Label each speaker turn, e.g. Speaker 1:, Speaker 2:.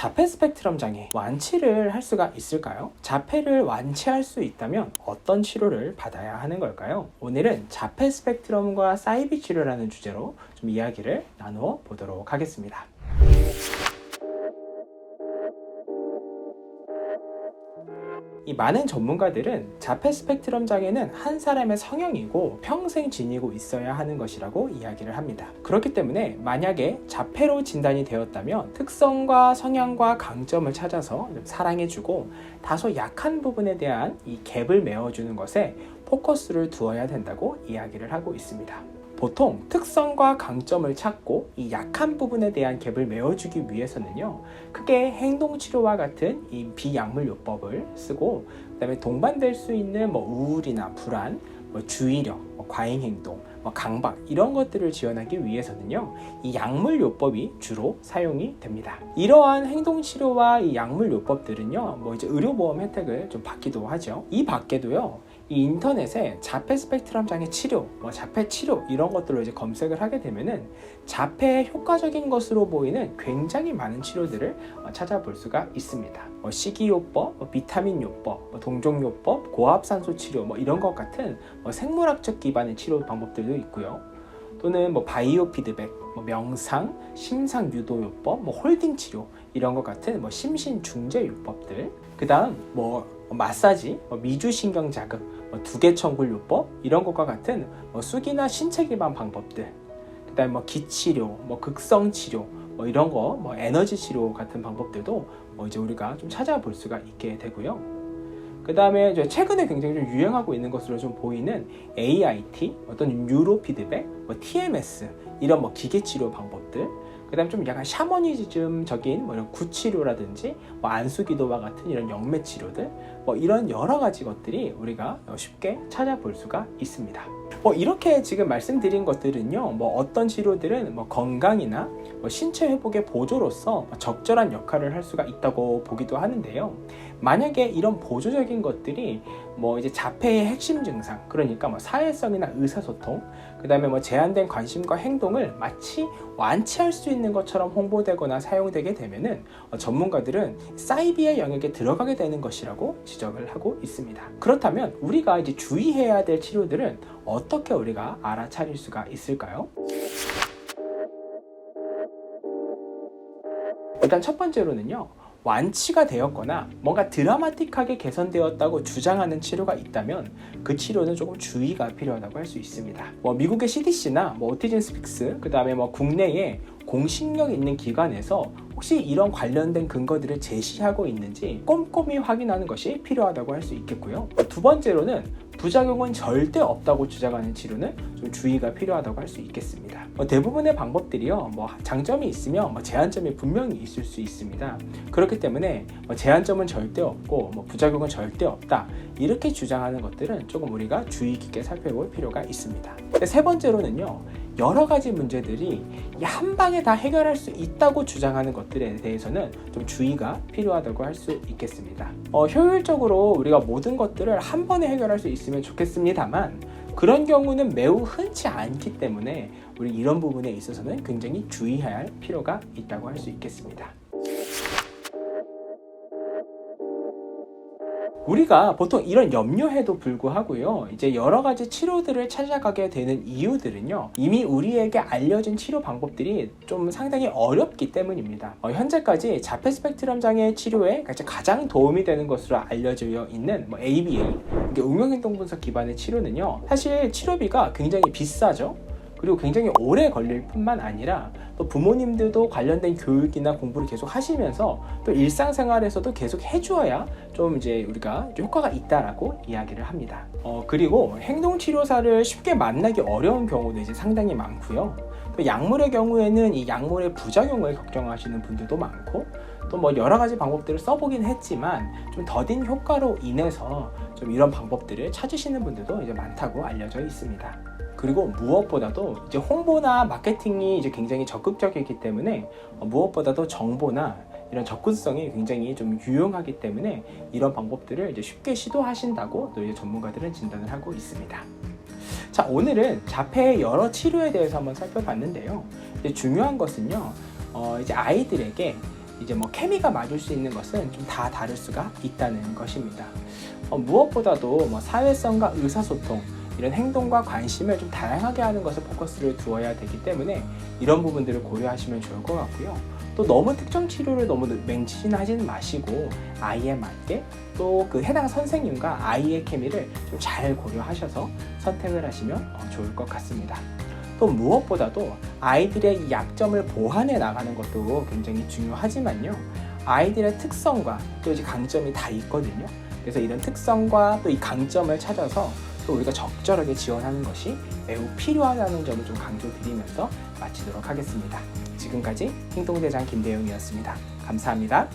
Speaker 1: 자폐 스펙트럼 장애 완치를 할 수가 있을까요? 자폐를 완치할 수 있다면 어떤 치료를 받아야 하는 걸까요? 오늘은 자폐 스펙트럼과 사이비 치료라는 주제로 좀 이야기를 나누어 보도록 하겠습니다. 이 많은 전문가들은 자폐 스펙트럼 장애는 한 사람의 성향이고 평생 지니고 있어야 하는 것이라고 이야기를 합니다. 그렇기 때문에 만약에 자폐로 진단이 되었다면 특성과 성향과 강점을 찾아서 사랑해주고 다소 약한 부분에 대한 이 갭을 메워주는 것에 포커스를 두어야 된다고 이야기를 하고 있습니다. 보통 특성과 강점을 찾고 이 약한 부분에 대한 갭을 메워주기 위해서는요, 크게 행동치료와 같은 이 비약물요법을 쓰고, 그 다음에 동반될 수 있는 우울이나 불안, 주의력, 과잉행동, 강박 이런 것들을 지원하기 위해서는요, 이 약물요법이 주로 사용이 됩니다. 이러한 행동치료와 이 약물요법들은요, 이제 의료보험 혜택을 좀 받기도 하죠. 이 밖에도요, 이 인터넷에 자폐 스펙트럼 장애 치료, 자폐 치료 이런 것들로 이제 검색을 하게 되면은 자폐에 효과적인 것으로 보이는 굉장히 많은 치료들을 찾아볼 수가 있습니다. 식이요법, 비타민요법, 동종요법, 고압산소 치료 이런 것 같은 생물학적 기반의 치료 방법들도 있고요. 또는 바이오 피드백, 명상, 심상 유도요법, 홀딩 치료 이런 것 같은 심신 중재 요법들. 그다음 마사지, 미주신경 자극, 두개청굴요법 이런 것과 같은 수기나 신체 기반 방법들. 그다음 기치료, 극성치료 이런 거, 에너지 치료 같은 방법들도 이제 우리가 좀 찾아볼 수가 있게 되고요. 그 다음에 최근에 굉장히 좀 유행하고 있는 것으로 좀 보이는 AIT, 어떤 뉴로 피드백, TMS 이런 기계치료 방법들. 그 다음에 좀 약간 샤머니즘적인 이런 구치료라든지 안수기도와 같은 이런 영매치료들 이런 여러 가지 것들이 우리가 쉽게 찾아볼 수가 있습니다. 이렇게 지금 말씀드린 것들은요, 어떤 치료들은 건강이나 신체 회복의 보조로서 적절한 역할을 할 수가 있다고 보기도 하는데요. 만약에 이런 보조적인 것들이 이제 자폐의 핵심 증상, 그러니까 사회성이나 의사소통, 그 다음에 제한된 관심과 행동을 마치 완치할 수 있는 것처럼 홍보되거나 사용되게 되면은 전문가들은 사이비의 영역에 들어가게 되는 것이라고 지적을 하고 있습니다. 그렇다면 우리가 이제 주의해야 될 치료들은 어떻게 우리가 알아차릴 수가 있을까요? 일단 첫 번째로는요, 완치가 되었거나 뭔가 드라마틱하게 개선되었다고 주장하는 치료가 있다면 그 치료는 조금 주의가 필요하다고 할 수 있습니다. 미국의 CDC나 오티즘 스픽스, 그 다음에 국내에 공신력 있는 기관에서 혹시 이런 관련된 근거들을 제시하고 있는지 꼼꼼히 확인하는 것이 필요하다고 할 수 있겠고요. 두 번째로는 부작용은 절대 없다고 주장하는 치료는 좀 주의가 필요하다고 할 수 있겠습니다. 대부분의 방법들이요, 장점이 있으면 제한점이 분명히 있을 수 있습니다. 그렇기 때문에 제한점은 절대 없고 부작용은 절대 없다 이렇게 주장하는 것들은 조금 우리가 주의 깊게 살펴볼 필요가 있습니다. 세 번째로는요, 여러 가지 문제들이 한 방에 다 해결할 수 있다고 주장하는 것들에 대해서는 좀 주의가 필요하다고 할 수 있겠습니다. 효율적으로 우리가 모든 것들을 한 번에 해결할 수 있으면 좋겠습니다만 그런 경우는 매우 흔치 않기 때문에 우리 이런 부분에 있어서는 굉장히 주의해야 할 필요가 있다고 할 수 있겠습니다. 우리가 보통 이런 염려에도 불구하고요, 이제 여러 가지 치료들을 찾아가게 되는 이유들은요, 이미 우리에게 알려진 치료 방법들이 좀 상당히 어렵기 때문입니다. 현재까지 자폐 스펙트럼 장애 치료에 가장 도움이 되는 것으로 알려져 있는 ABA, 응용행동분석 기반의 치료는요, 사실 치료비가 굉장히 비싸죠. 그리고 굉장히 오래 걸릴 뿐만 아니라 또 부모님들도 관련된 교육이나 공부를 계속 하시면서 또 일상생활에서도 계속 해주어야 좀 이제 우리가 효과가 있다라고 이야기를 합니다. 그리고 행동치료사를 쉽게 만나기 어려운 경우도 이제 상당히 많고요. 또 약물의 경우에는 이 약물의 부작용을 걱정하시는 분들도 많고 또 여러 가지 방법들을 써보긴 했지만 좀 더딘 효과로 인해서 좀 이런 방법들을 찾으시는 분들도 이제 많다고 알려져 있습니다. 그리고 무엇보다도 이제 홍보나 마케팅이 이제 굉장히 적극적이기 때문에 무엇보다도 정보나 이런 접근성이 굉장히 좀 유용하기 때문에 이런 방법들을 이제 쉽게 시도하신다고 또 이제 전문가들은 진단을 하고 있습니다. 자, 오늘은 자폐의 여러 치료에 대해서 한번 살펴봤는데요. 이제 중요한 것은요, 이제 아이들에게 이제 뭐 케미가 맞을 수 있는 것은 좀 다 다를 수가 있다는 것입니다. 무엇보다도 뭐 사회성과 의사소통, 이런 행동과 관심을 좀 다양하게 하는 것에 포커스를 두어야 되기 때문에 이런 부분들을 고려하시면 좋을 것 같고요. 또 너무 특정 치료를 너무 맹신하지는 마시고 아이에 맞게 또 그 해당 선생님과 아이의 케미를 좀 잘 고려하셔서 선택을 하시면 좋을 것 같습니다. 또 무엇보다도 아이들의 이 약점을 보완해 나가는 것도 굉장히 중요하지만요. 아이들의 특성과 또 이제 강점이 다 있거든요. 그래서 이런 특성과 또 이 강점을 찾아서 또 우리가 적절하게 지원하는 것이 매우 필요하다는 점을 좀 강조드리면서 마치도록 하겠습니다. 지금까지 행동대장 김대용이었습니다. 감사합니다.